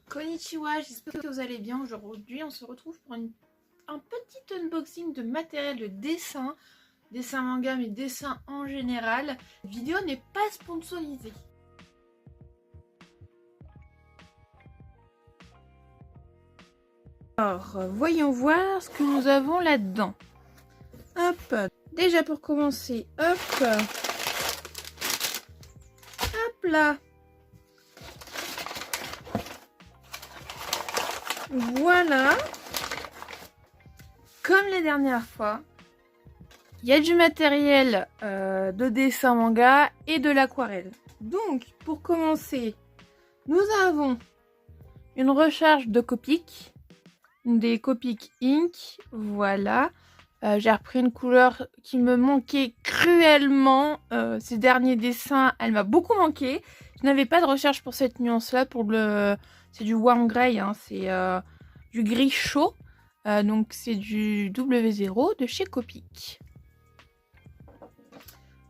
Konnichiwa, j'espère que vous allez bien. Aujourd'hui, on se retrouve pour un petit unboxing de matériel de dessin manga, mais dessin en général. La vidéo n'est pas sponsorisée. Alors, voyons voir ce que nous avons là-dedans. Hop, déjà pour commencer, hop là. Voilà. Comme la dernière fois, il y a du matériel de dessin manga et de l'aquarelle. Donc, pour commencer, nous avons une recharge de Copic, des Copic Ink, voilà. J'ai repris une couleur qui me manquait cruellement. Ces derniers dessins, elle m'a beaucoup manqué. Je n'avais pas de recherche pour cette nuance-là. C'est du warm grey, hein, c'est du gris chaud. Donc c'est du W0 de chez Copic.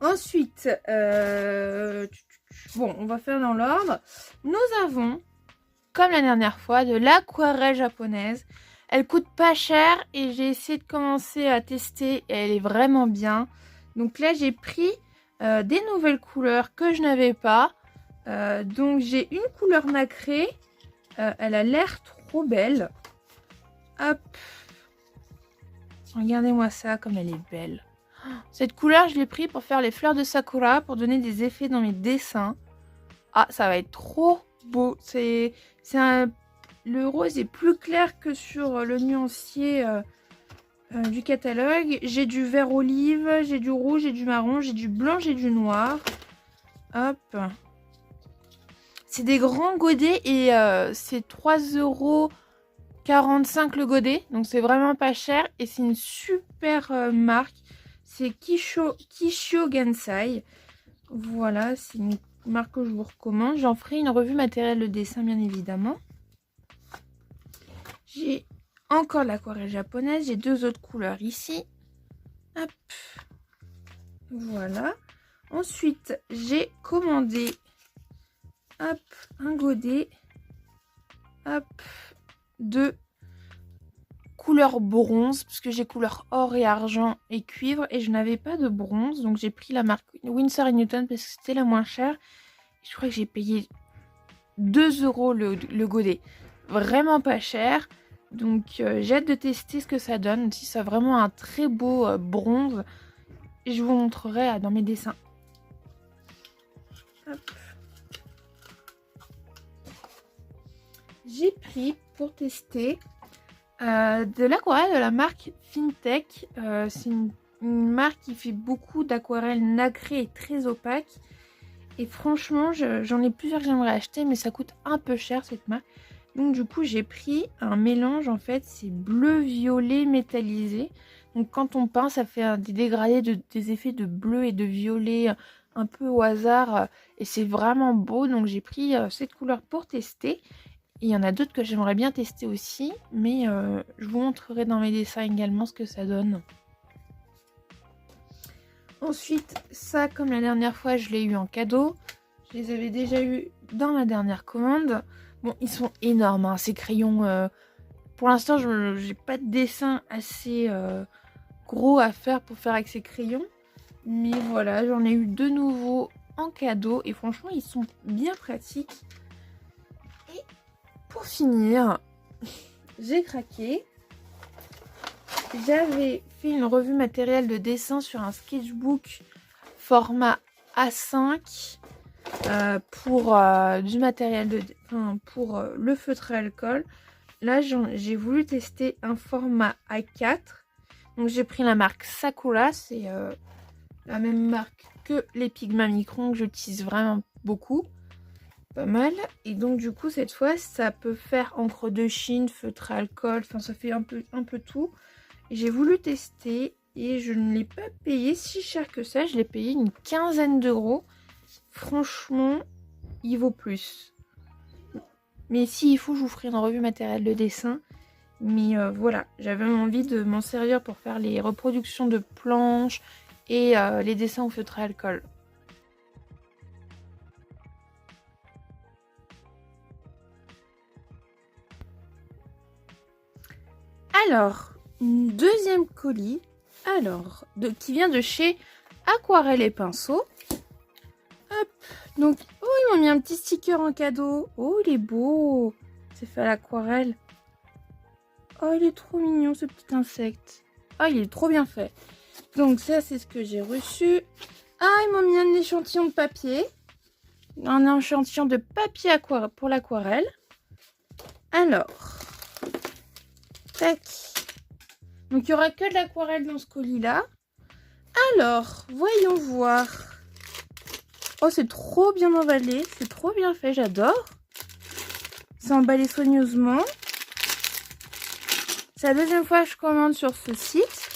Ensuite, bon, on va faire dans l'ordre. Nous avons, comme la dernière fois, de l'aquarelle japonaise. Elle coûte pas cher et j'ai essayé de commencer à tester et elle est vraiment bien. Donc là, j'ai pris des nouvelles couleurs que je n'avais pas. Donc j'ai une couleur nacrée. Elle a l'air trop belle. Hop. Regardez-moi ça, comme elle est belle. Cette couleur, je l'ai pris pour faire les fleurs de sakura, pour donner des effets dans mes dessins. Ah, ça va être trop beau. Le rose est plus clair que sur le nuancier du catalogue. J'ai du vert olive, j'ai du rouge, j'ai du marron, j'ai du blanc, j'ai du noir. Hop. C'est des grands godets et c'est 3,45 € le godet. Donc c'est vraiment pas cher et c'est une super marque. C'est Kishio Gansai. Voilà, c'est une marque que je vous recommande. J'en ferai une revue matériel de dessin, bien évidemment. J'ai encore l'aquarelle japonaise. J'ai deux autres couleurs ici. Hop. Voilà. Ensuite, j'ai commandé un godet de couleur bronze, parce que j'ai couleur or et argent et cuivre et je n'avais pas de bronze, donc j'ai pris la marque Winsor & Newton parce que c'était la moins chère. Je crois que j'ai payé 2 € le godet, vraiment pas cher. Donc j'ai hâte de tester ce que ça donne, si ça a vraiment un très beau bronze. Et je vous montrerai dans mes dessins. J'ai pris pour tester de l'aquarelle de la marque Fintech. C'est une marque qui fait beaucoup d'aquarelles nacrées et très opaques. Et franchement, j'en ai plusieurs que j'aimerais acheter, mais ça coûte un peu cher cette marque. Donc du coup, j'ai pris un mélange, en fait, c'est bleu-violet métallisé. Donc quand on peint, ça fait des dégradés, des effets de bleu et de violet un peu au hasard. Et c'est vraiment beau, donc j'ai pris cette couleur pour tester. Il y en a d'autres que j'aimerais bien tester aussi, mais je vous montrerai dans mes dessins également ce que ça donne. Ensuite, ça, comme la dernière fois, je l'ai eu en cadeau. Je les avais déjà eu dans ma dernière commande. Bon, ils sont énormes, hein, ces crayons. Pour l'instant, je n'ai pas de dessin assez gros à faire pour faire avec ces crayons. Mais voilà, j'en ai eu de nouveaux en cadeau. Et franchement, ils sont bien pratiques. Et pour finir, j'ai craqué. J'avais fait une revue matériel de dessin sur un sketchbook format A5 pour du matériel pour le feutre à alcool. Là, j'ai voulu tester un format A4. Donc j'ai pris la marque Sakura, c'est la même marque que les Pigma Micron que j'utilise vraiment beaucoup. Pas mal. Et donc du coup cette fois ça peut faire encre de Chine, feutre à alcool, enfin ça fait un peu tout. J'ai voulu tester et je ne l'ai pas payé si cher que ça. Je l'ai payé une quinzaine d'euros. Franchement, il vaut plus. Mais s'il faut, je vous ferai une revue matériel de dessin. Mais voilà, j'avais envie de m'en servir pour faire les reproductions de planches et les dessins au feutre à alcool. Alors, une deuxième colis. Alors, qui vient de chez Aquarelle et Pinceau. Hop. Donc, oh, ils m'ont mis un petit sticker en cadeau. Oh, il est beau. C'est fait à l'aquarelle. Oh, il est trop mignon, ce petit insecte. Oh, il est trop bien fait. Donc, ça, c'est ce que j'ai reçu. Ah, ils m'ont mis un échantillon de papier. Un échantillon de papier pour l'aquarelle. Alors, tac. Donc, il n'y aura que de l'aquarelle dans ce colis-là. Alors, voyons voir. Oh, c'est trop bien emballé. C'est trop bien fait, j'adore. C'est emballé soigneusement. C'est la deuxième fois que je commande sur ce site.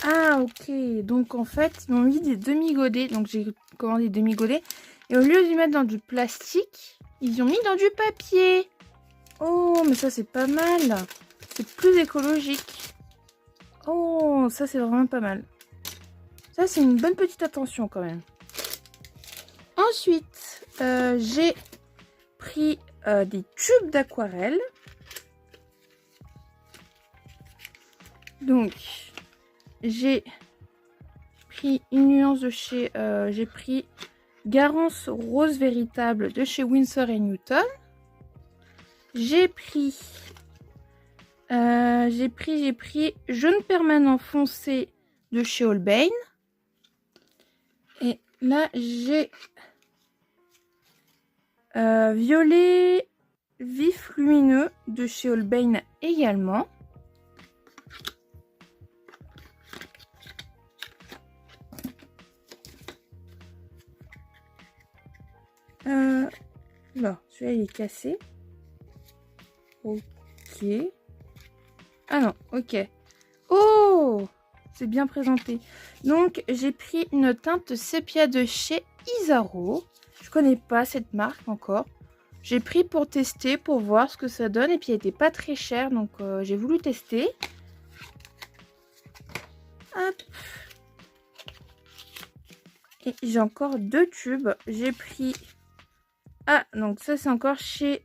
Ah, ok. Donc, en fait, ils m'ont mis des demi-godets. Donc, j'ai commandé des demi-godets. Et au lieu de les mettre dans du plastique, ils ont mis dans du papier. Oh, mais ça, c'est pas mal. C'est plus écologique. Oh, ça, c'est vraiment pas mal. Ça, c'est une bonne petite attention quand même. Ensuite, j'ai pris des tubes d'aquarelle. Donc, j'ai pris une nuance de chez... j'ai pris Garance Rose Véritable de chez Winsor & Newton. J'ai pris Jaune Permanent Foncé de chez Holbein. Et là, j'ai Violet Vif Lumineux de chez Holbein également. Bon, celui-là il est cassé. Ok. Ah non, ok. Oh, c'est bien présenté. Donc, j'ai pris une teinte sépia de chez Isaro. Je connais pas cette marque encore. J'ai pris pour tester, pour voir ce que ça donne. Et puis, elle n'était pas très chère, donc j'ai voulu tester. Hop. Et j'ai encore deux tubes. J'ai pris... Ah, donc ça, c'est encore chez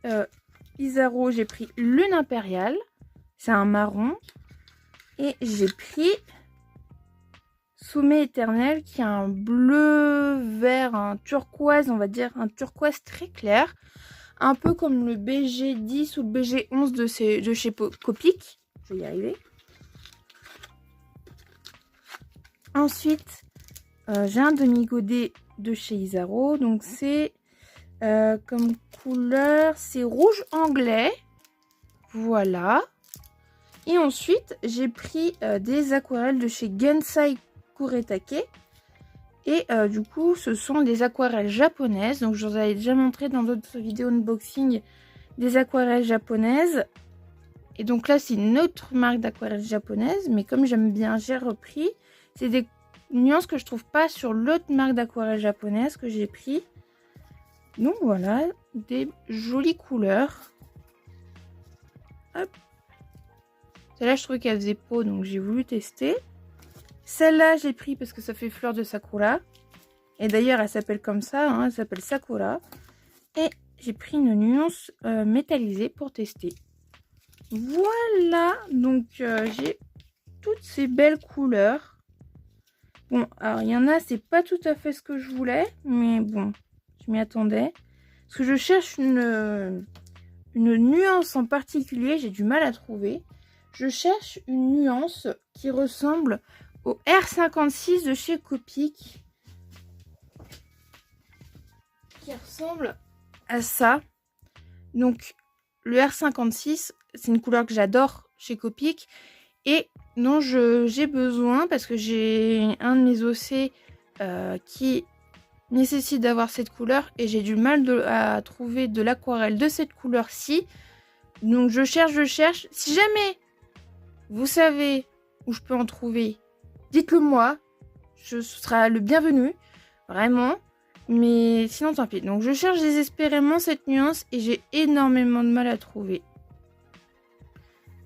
Isaro. J'ai pris Lune Impériale. C'est un marron. Et j'ai pris Sommet Éternel, qui est un bleu, vert, un turquoise, on va dire. Un turquoise très clair. Un peu comme le BG10 ou le BG11 de chez Copic. Je vais y arriver. Ensuite, j'ai un demi-godet de chez Isaro. Donc, c'est comme couleur, c'est rouge anglais. Voilà. Et ensuite, j'ai pris des aquarelles de chez Gensai Kuretake. Et du coup, ce sont des aquarelles japonaises. Donc, je vous avais déjà montré dans d'autres vidéos unboxing des aquarelles japonaises. Et donc là, c'est une autre marque d'aquarelles japonaise. Mais comme j'aime bien, j'ai repris. C'est des nuances que je trouve pas sur l'autre marque d'aquarelles japonaise que j'ai pris. Donc voilà, des jolies couleurs. Hop. Celle-là, je trouvais qu'elle faisait peau, donc j'ai voulu tester. Celle-là, j'ai pris parce que ça fait fleur de Sakura. Et d'ailleurs, elle s'appelle comme ça, hein, elle s'appelle Sakura. Et j'ai pris une nuance métallisée pour tester. Voilà, donc j'ai toutes ces belles couleurs. Bon, alors il y en a, c'est pas tout à fait ce que je voulais, mais bon, je m'y attendais. Parce que je cherche une nuance en particulier, j'ai du mal à trouver. Je cherche une nuance qui ressemble au R56 de chez Copic. Qui ressemble à ça. Donc, le R56, c'est une couleur que j'adore chez Copic. Et dont j'ai besoin parce que j'ai un de mes OC qui nécessite d'avoir cette couleur. Et j'ai du mal à trouver de l'aquarelle de cette couleur-ci. Donc, je cherche. Si jamais vous savez où je peux en trouver, dites-le moi. Ce sera le bienvenu. Vraiment. Mais sinon, tant pis. Donc, je cherche désespérément cette nuance et j'ai énormément de mal à trouver.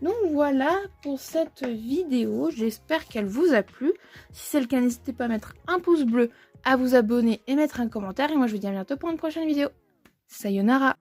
Donc, voilà pour cette vidéo. J'espère qu'elle vous a plu. Si c'est le cas, n'hésitez pas à mettre un pouce bleu, à vous abonner et mettre un commentaire. Et moi, je vous dis à bientôt pour une prochaine vidéo. Sayonara.